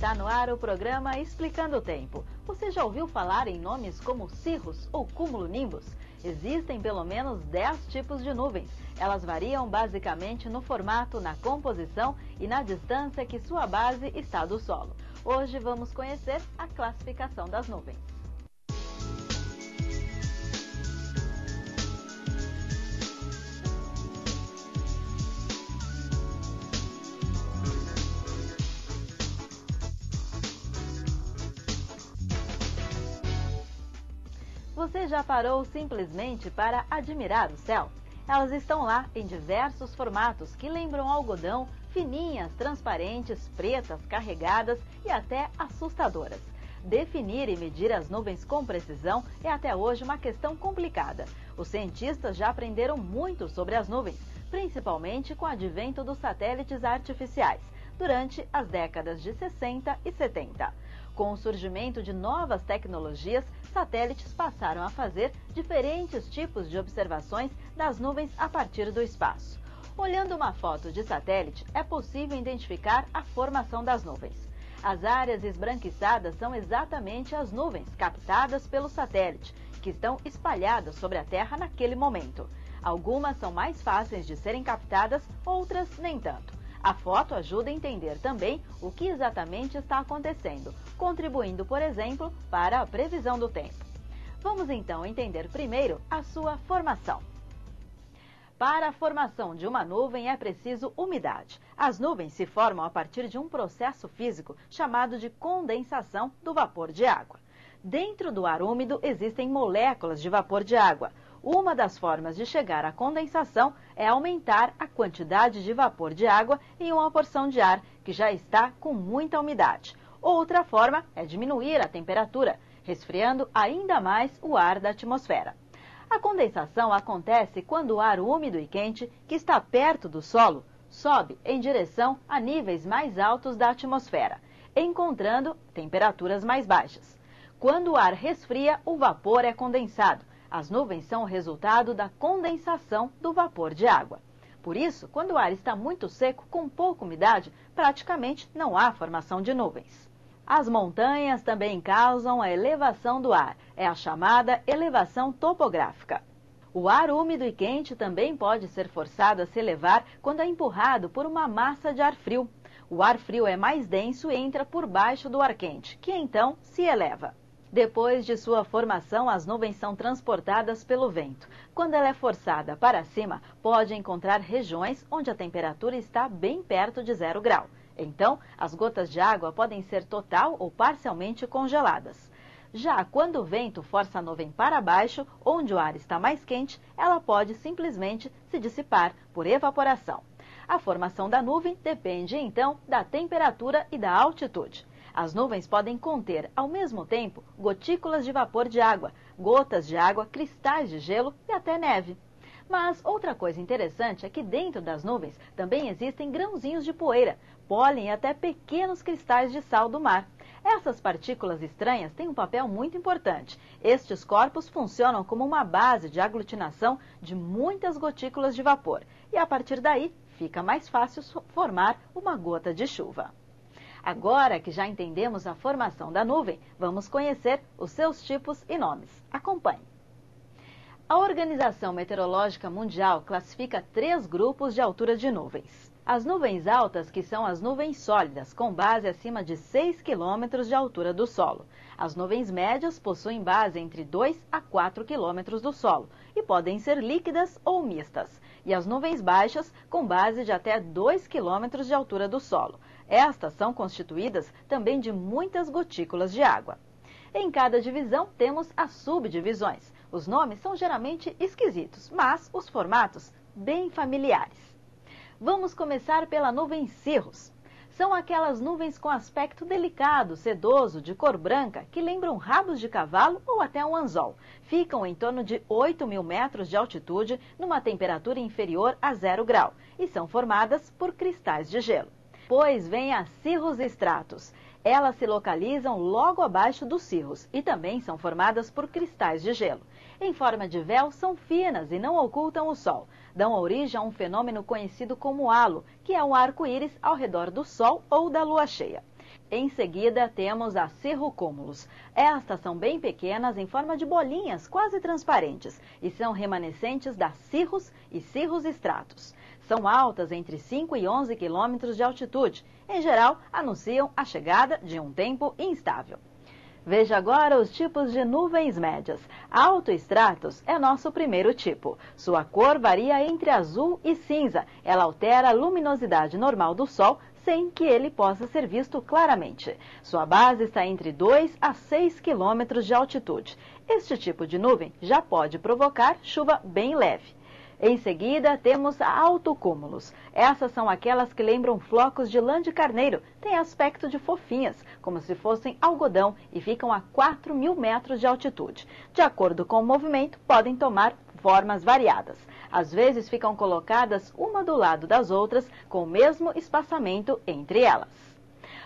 Está no ar o programa Explicando o Tempo. Você já ouviu falar em nomes como cirrus ou cumulonimbus? Existem pelo menos 10 tipos de nuvens. Elas variam basicamente no formato, na composição e na distância que sua base está do solo. Hoje vamos conhecer a classificação das nuvens. Você já parou simplesmente para admirar o céu? Elas estão lá em diversos formatos que lembram algodão, fininhas, transparentes, pretas, carregadas e até assustadoras. Definir e medir as nuvens com precisão é até hoje uma questão complicada. Os cientistas já aprenderam muito sobre as nuvens, principalmente com o advento dos satélites artificiais, durante as décadas de 60 e 70. Com o surgimento de novas tecnologias, satélites passaram a fazer diferentes tipos de observações das nuvens a partir do espaço. Olhando uma foto de satélite, é possível identificar a formação das nuvens. As áreas esbranquiçadas são exatamente as nuvens captadas pelo satélite, que estão espalhadas sobre a Terra naquele momento. Algumas são mais fáceis de serem captadas, outras nem tanto. A foto ajuda a entender também o que exatamente está acontecendo, contribuindo, por exemplo, para a previsão do tempo. Vamos então entender primeiro a sua formação. Para a formação de uma nuvem é preciso umidade. As nuvens se formam a partir de um processo físico chamado de condensação do vapor de água. Dentro do ar úmido existem moléculas de vapor de água. Uma das formas de chegar à condensação é aumentar a quantidade de vapor de água em uma porção de ar que já está com muita umidade. Outra forma é diminuir a temperatura, resfriando ainda mais o ar da atmosfera. A condensação acontece quando o ar úmido e quente, que está perto do solo, sobe em direção a níveis mais altos da atmosfera, encontrando temperaturas mais baixas. Quando o ar resfria, o vapor é condensado. As nuvens são o resultado da condensação do vapor de água. Por isso, quando o ar está muito seco, com pouca umidade, praticamente não há formação de nuvens. As montanhas também causam a elevação do ar, é a chamada elevação topográfica. O ar úmido e quente também pode ser forçado a se elevar quando é empurrado por uma massa de ar frio. O ar frio é mais denso e entra por baixo do ar quente, que então se eleva. Depois de sua formação, as nuvens são transportadas pelo vento. Quando ela é forçada para cima, pode encontrar regiões onde a temperatura está bem perto de 0 grau. Então, as gotas de água podem ser total ou parcialmente congeladas. Já quando o vento força a nuvem para baixo, onde o ar está mais quente, ela pode simplesmente se dissipar por evaporação. A formação da nuvem depende, então, da temperatura e da altitude. As nuvens podem conter, ao mesmo tempo, gotículas de vapor de água, gotas de água, cristais de gelo e até neve. Mas outra coisa interessante é que dentro das nuvens também existem grãozinhos de poeira, pólen e até pequenos cristais de sal do mar. Essas partículas estranhas têm um papel muito importante. Estes corpos funcionam como uma base de aglutinação de muitas gotículas de vapor. E a partir daí, fica mais fácil formar uma gota de chuva. Agora que já entendemos a formação da nuvem, vamos conhecer os seus tipos e nomes. Acompanhe. A Organização Meteorológica Mundial classifica 3 grupos de altura de nuvens. As nuvens altas, que são as nuvens sólidas, com base acima de 6 km de altura do solo. As nuvens médias possuem base entre 2 a 4 km do solo e podem ser líquidas ou mistas. E as nuvens baixas, com base de até 2 km de altura do solo. Estas são constituídas também de muitas gotículas de água. Em cada divisão temos as subdivisões. Os nomes são geralmente esquisitos, mas os formatos bem familiares. Vamos começar pela nuvem cirrus. São aquelas nuvens com aspecto delicado, sedoso, de cor branca, que lembram rabos de cavalo ou até um anzol. Ficam em torno de 8.000 metros de altitude, numa temperatura inferior a 0 grau, e são formadas por cristais de gelo. Depois vem a cirrus stratus. Elas se localizam logo abaixo dos cirrus e também são formadas por cristais de gelo. Em forma de véu, são finas e não ocultam o sol. Dão origem a um fenômeno conhecido como halo, que é um arco-íris ao redor do sol ou da lua cheia. Em seguida, temos a cirrocúmulos. Estas são bem pequenas, em forma de bolinhas quase transparentes, e são remanescentes das cirros e cirrus stratus. São altas entre 5 e 11 quilômetros de altitude. Em geral, anunciam a chegada de um tempo instável. Veja agora os tipos de nuvens médias. Altoestratos é nosso primeiro tipo. Sua cor varia entre azul e cinza. Ela altera a luminosidade normal do Sol sem que ele possa ser visto claramente. Sua base está entre 2 a 6 quilômetros de altitude. Este tipo de nuvem já pode provocar chuva bem leve. Em seguida, temos altocúmulos. Essas são aquelas que lembram flocos de lã de carneiro. Têm aspecto de fofinhas, como se fossem algodão, e ficam a 4.000 metros de altitude. De acordo com o movimento, podem tomar formas variadas. Às vezes ficam colocadas uma do lado das outras, com o mesmo espaçamento entre elas.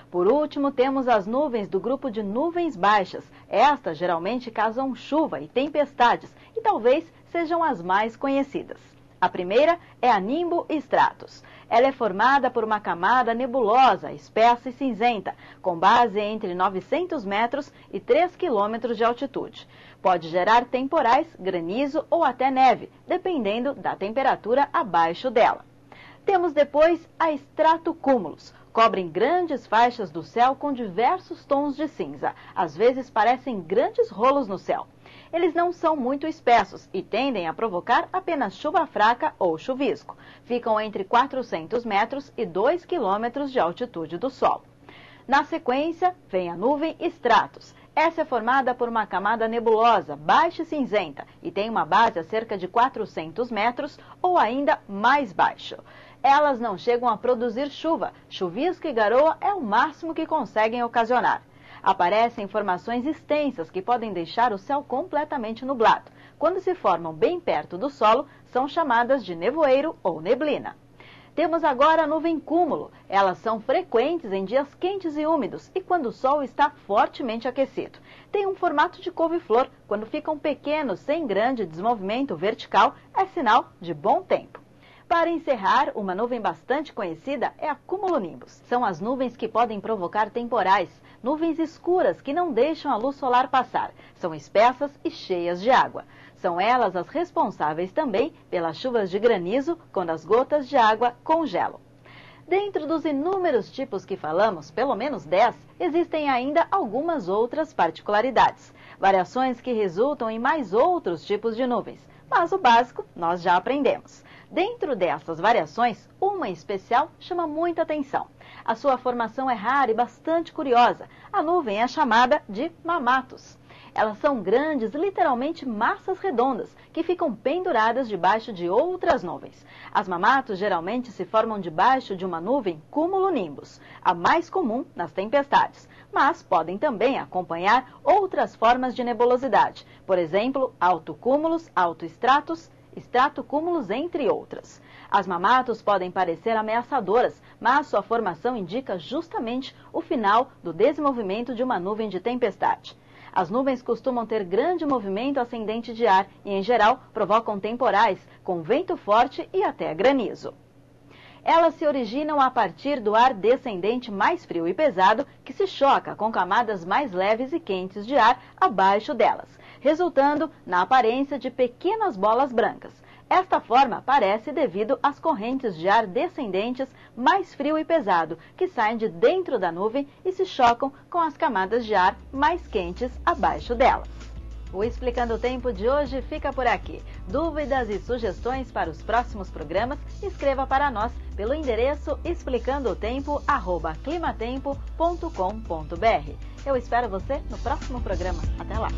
Por último, temos as nuvens do grupo de nuvens baixas. Estas geralmente causam chuva e tempestades e talvez sejam as mais conhecidas. A primeira é a nimbostratus. Ela é formada por uma camada nebulosa, espessa e cinzenta, com base entre 900 metros e 3 quilômetros de altitude. Pode gerar temporais, granizo ou até neve, dependendo da temperatura abaixo dela. Temos depois a stratocúmulos. Cobrem grandes faixas do céu com diversos tons de cinza. Às vezes parecem grandes rolos no céu. Eles não são muito espessos e tendem a provocar apenas chuva fraca ou chuvisco. Ficam entre 400 metros e 2 quilômetros de altitude do Sol. Na sequência, vem a nuvem stratus. Essa é formada por uma camada nebulosa, baixa e cinzenta, e tem uma base a cerca de 400 metros ou ainda mais baixo. Elas não chegam a produzir chuva. Chuvisco e garoa é o máximo que conseguem ocasionar. Aparecem formações extensas que podem deixar o céu completamente nublado. Quando se formam bem perto do solo, são chamadas de nevoeiro ou neblina. Temos agora a nuvem cúmulo. Elas são frequentes em dias quentes e úmidos e quando o sol está fortemente aquecido. Tem um formato de couve-flor. Quando ficam pequenos, sem grande desenvolvimento vertical, é sinal de bom tempo. Para encerrar, uma nuvem bastante conhecida é a cumulonimbus. São as nuvens que podem provocar temporais, nuvens escuras que não deixam a luz solar passar. São espessas e cheias de água. São elas as responsáveis também pelas chuvas de granizo, quando as gotas de água congelam. Dentro dos inúmeros tipos que falamos, pelo menos 10, existem ainda algumas outras particularidades. Variações que resultam em mais outros tipos de nuvens. Mas o básico nós já aprendemos. Dentro dessas variações, uma em especial chama muita atenção. A sua formação é rara e bastante curiosa. A nuvem é chamada de mamatus. Elas são grandes, literalmente massas redondas, que ficam penduradas debaixo de outras nuvens. As mamatus geralmente se formam debaixo de uma nuvem cumulonimbus, a mais comum nas tempestades, mas podem também acompanhar outras formas de nebulosidade, por exemplo, altocúmulos, altoestratos, stratocúmulos, entre outras. As mamatus podem parecer ameaçadoras, mas sua formação indica justamente o final do desenvolvimento de uma nuvem de tempestade. As nuvens costumam ter grande movimento ascendente de ar e, em geral, provocam temporais, com vento forte e até granizo. Elas se originam a partir do ar descendente mais frio e pesado, que se choca com camadas mais leves e quentes de ar abaixo delas, resultando na aparência de pequenas bolas brancas. Esta forma aparece devido às correntes de ar descendentes mais frio e pesado, que saem de dentro da nuvem e se chocam com as camadas de ar mais quentes abaixo delas. O Explicando o Tempo de hoje fica por aqui. Dúvidas e sugestões para os próximos programas, escreva para nós pelo endereço explicandootempo@climatempo.com.br. Eu espero você no próximo programa. Até lá!